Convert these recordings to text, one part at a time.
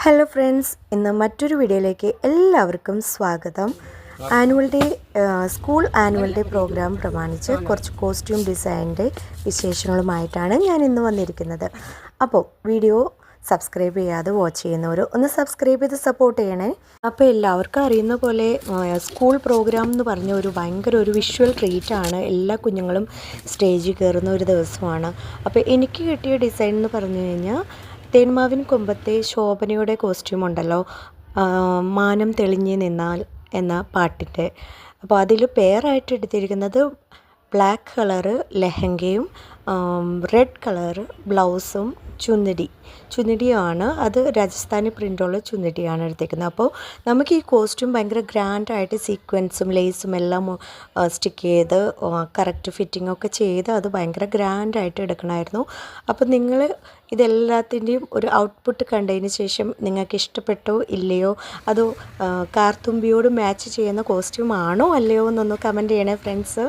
Hello friends, ഇന്ന് മറ്റൊരു വീഡിയോയിലേക്ക് എല്ലാവർക്കും സ്വാഗതം. സ്കൂൾ ആനുവൽ ഡേ പ്രോഗ്രാം പ്രമാണിച്ച് കുറച്ച് കോസ്റ്റ്യൂം ഡിസൈനിൻ്റെ വിശേഷങ്ങളുമായിട്ടാണ് ഞാൻ ഇന്ന് വന്നിരിക്കുന്നത്. അപ്പോൾ വീഡിയോ സബ്സ്ക്രൈബ് ചെയ്യാതെ വാച്ച് ചെയ്യുന്നവർ ഒന്ന് സബ്സ്ക്രൈബ് ചെയ്ത് സപ്പോർട്ട് ചെയ്യണേ. അപ്പോൾ എല്ലാവർക്കും അറിയുന്ന പോലെ സ്കൂൾ പ്രോഗ്രാം എന്ന് പറഞ്ഞ ഭയങ്കര ഒരു വിഷ്വൽ ട്രീറ്റാണ്. എല്ലാ കുഞ്ഞുങ്ങളും സ്റ്റേജിൽ കയറുന്ന ഒരു ദിവസമാണ്. അപ്പോൾ എനിക്ക് കിട്ടിയ ഡിസൈൻ എന്ന് പറഞ്ഞു കഴിഞ്ഞാൽ തേന്മാവിൻ കൊമ്പത്തെ ശോഭനയുടെ കോസ്റ്റ്യൂം ഉണ്ടല്ലോ, മാനം തെളിഞ്ഞ് നിന്നാൽ എന്ന പാട്ടിൻ്റെ. അപ്പോൾ അതിൽ പെയറായിട്ട് എടുത്തിരിക്കുന്നത് ബ്ലാക്ക് കളറ് ലെഹങ്കയും റെഡ് കളറ് ബ്ലൗസും ചുന്നിടിയുമാണ്. അത് രാജസ്ഥാനി പ്രിൻ്റുള്ള ചുന്നിടിയാണ് എടുത്തേക്കുന്നത്. അപ്പോൾ നമുക്ക് ഈ കോസ്റ്റ്യൂം ഭയങ്കര ഗ്രാൻഡായിട്ട് സീക്വൻസും ലേസും എല്ലാം സ്റ്റിക്ക് ചെയ്ത് കറക്റ്റ് ഫിറ്റിങ്ങൊക്കെ ചെയ്ത് അത് ഭയങ്കര ഗ്രാൻഡായിട്ട് എടുക്കണമായിരുന്നു. അപ്പോൾ നിങ്ങൾ ഇതെല്ലാത്തിൻ്റെയും ഒരു ഔട്ട്പുട്ട് കണ്ടതിന് ശേഷം നിങ്ങൾക്ക് ഇഷ്ടപ്പെട്ടോ ഇല്ലയോ, അതോ കാർത്തുമ്പിയോട് മാച്ച് ചെയ്യുന്ന കോസ്റ്റ്യൂം ആണോ അല്ലയോ എന്നൊന്ന് കമൻറ്റ് ചെയ്യണേ ഫ്രണ്ട്സ്.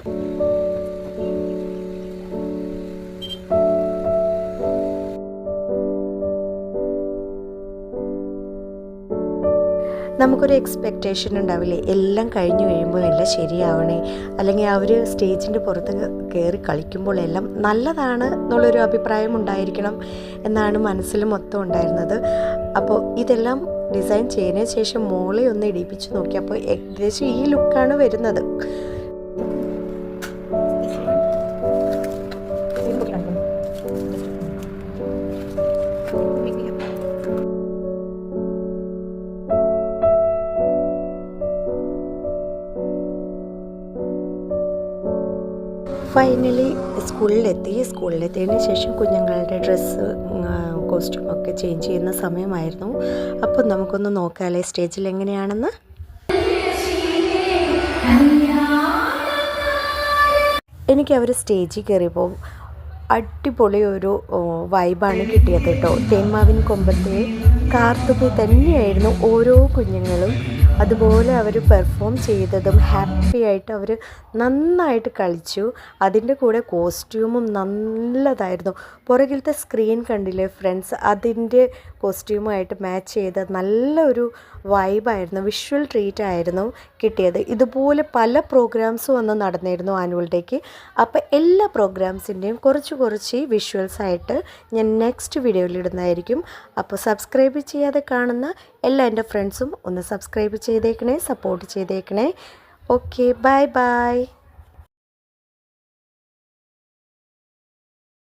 നമുക്കൊരു എക്സ്പെക്റ്റേഷൻ ഉണ്ടാവില്ലേ, എല്ലാം കഴിഞ്ഞു കഴിയുമ്പോൾ എല്ലാം ശരിയാവണേ, അല്ലെങ്കിൽ അവർ സ്റ്റേജിൻ്റെ പുറത്ത് കയറി കളിക്കുമ്പോൾ എല്ലാം നല്ലതാണ് എന്നുള്ളൊരു അഭിപ്രായം ഉണ്ടായിരിക്കണം എന്നാണ് മനസ്സിൽ മൊത്തം ഉണ്ടായിരുന്നത്. അപ്പോൾ ഇതെല്ലാം ഡിസൈൻ ചെയ്തതിന് ശേഷം മോളെ ഒന്ന് ഇടിപ്പിച്ച് നോക്കിയപ്പോൾ ഏകദേശം ഈ ലുക്കാണ് വരുന്നത്. ഫൈനലി സ്കൂളിലെത്തിയതിന് ശേഷം കുഞ്ഞുങ്ങളുടെ ഡ്രസ്സ് കോസ്റ്റ്യൂമൊക്കെ ചേഞ്ച് ചെയ്യുന്ന സമയമായിരുന്നു. അപ്പോൾ നമുക്കൊന്ന് നോക്കാമല്ലേ സ്റ്റേജിൽ എങ്ങനെയാണെന്ന്. എനിക്കവർ സ്റ്റേജിൽ കയറിയപ്പോൾ അടിപൊളി ഒരു വൈബാണ് കിട്ടിയത് കേട്ടോ. തേന്മാവിൻ കൊമ്പത്തെ കാർത്തുമ്പി തന്നെയായിരുന്നു ഓരോ കുഞ്ഞുങ്ങളും. അതുപോലെ അവർ പെർഫോം ചെയ്തതും ഹാപ്പി ആയിട്ട് അവർ നന്നായിട്ട് കളിച്ചു. അതിൻ്റെ കൂടെ കോസ്റ്റ്യൂമും നല്ലതായിരുന്നു. പുറകിലത്തെ സ്ക്രീൻ കണ്ടില്ലേ ഫ്രണ്ട്സ്, അതിൻ്റെ കോസ്റ്റ്യൂമായിട്ട് മാച്ച് ചെയ്ത നല്ലൊരു വൈബായിരുന്നു, വിഷ്വൽ ട്രീറ്റ് ആയിരുന്നു കിട്ടിയത്. ഇതുപോലെ പല പ്രോഗ്രാംസും അന്ന് നടന്നിരുന്നു ആനുവൽ ഡേക്ക്. അപ്പോൾ എല്ലാ പ്രോഗ്രാംസിൻ്റെയും കുറച്ച് വിഷ്വൽസായിട്ട് ഞാൻ നെക്സ്റ്റ് വീഡിയോയിൽ ഇടുന്നതായിരിക്കും. അപ്പോൾ സബ്സ്ക്രൈബ് ചെയ്യാതെ കാണുന്ന എല്ലാ എൻ്റെ ഫ്രണ്ട്സും ഒന്ന് സബ്സ്ക്രൈബ് ചെയ്തേക്കണേ, സപ്പോർട്ട് ചെയ്തേക്കണേ. Okay, by.